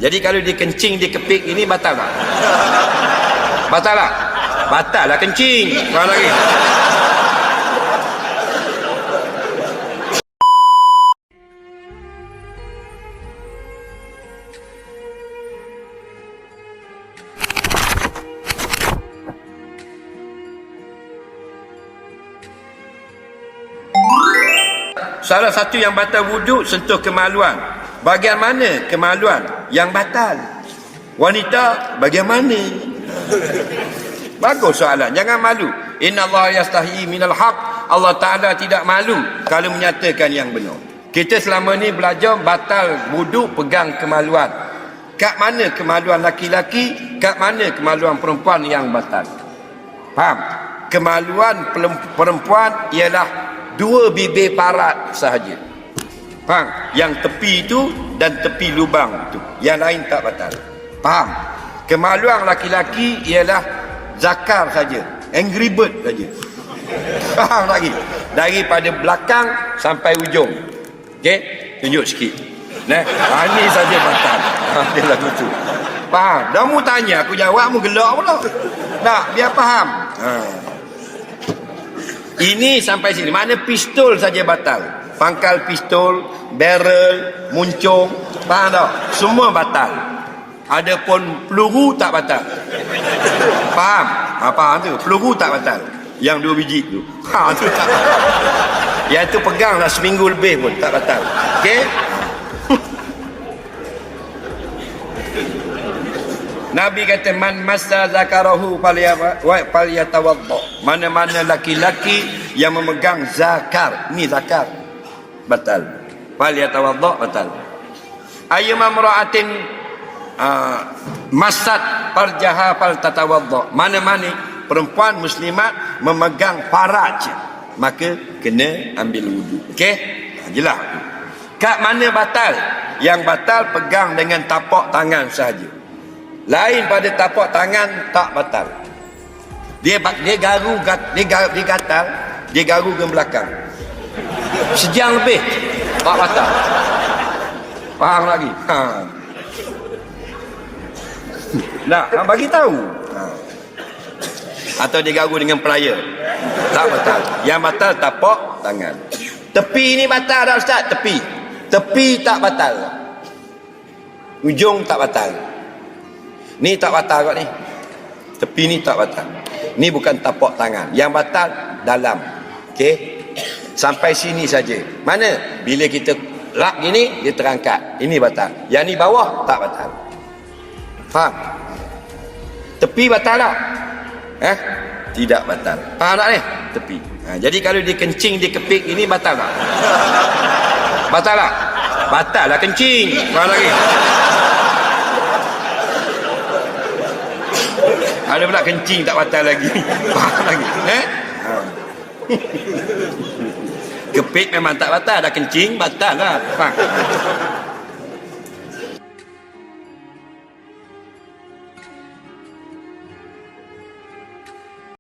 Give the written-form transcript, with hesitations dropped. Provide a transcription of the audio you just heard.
Jadi kalau dia kencing, dia kepik, ini batal tak? Batal tak? Batal lah kencing. Faham lagi? Salah satu yang batal wuduk sentuh kemaluan. Bagian mana kemaluan yang batal? Wanita bagian mana? Bagus soalan, jangan malu. Innallaha yastahi minal haq. Allah Taala tidak malu kalau menyatakan yang benar. Kita selama ni belajar batal wuduk pegang kemaluan. Kat mana kemaluan laki-laki, kat mana kemaluan perempuan yang batal? Faham? Kemaluan perempuan ialah dua bibir parat sahaja. Faham? Yang tepi itu dan tepi lubang itu. Yang lain tak batal. Faham? Kemaluan laki-laki ialah zakar saja. Angry bird saja. Faham lagi? Daripada belakang sampai ujung. Okey? Tunjuk sikit. Nah, ini saja batal. Dia lagu tu. Faham? Dah mu tanya, aku jawab, mu gelak pula. Tak, biar faham. Ini sampai sini. Mana pistol saja batal. Pangkal pistol, barrel, muncung, faham tak? Semua batal. Adapun peluru tak batal. Faham? Faham tu? Peluru tak batal. Yang 2 biji tu. Tu tak batal. Yang tu peganglah seminggu lebih pun tak batal. Okey? Nabi kata man massa zakarahu falyatawadda. Mana-mana laki-laki yang memegang zakar, ni zakar, batal. Falyatawadda, batal. Ayyuma imra'atin massat farjaha faltatawadda. Mana-mana perempuan muslimat memegang faraj, maka kena ambil wudu. Okey? Jelas. Kat mana batal? Yang batal pegang dengan tapak tangan sahaja. Lain pada tapak tangan tak batal. Dia garu, dia gatal, dia garu ke belakang. Sejam lebih tak batal. Faham lagi? Nak bagi tahu. Atau dia garu dengan pelaya. Tak batal. Yang batal tapak tangan. Tepi ni batal tak ustaz? Tepi tak batal. Ujung tak batal. Ni tak batal kot ni. Tepi ni tak batal. Ni bukan tapak tangan. Yang batal dalam. Okey? Sampai sini saja. Mana? Bila kita lap gini, dia terangkat. Ini batal. Yang ni bawah tak batal. Faham? Tepi batal tak? Tidak batal. Faham tak ni? Tepi. Jadi kalau dia kencing, dia kepik, ini batal tak? Batal tak? Batal lah kencing. Faham lagi? Ada pula kencing tak batal lagi. Faham lagi? Kepik memang tak batal. Dah kencing, batal lah. Faham?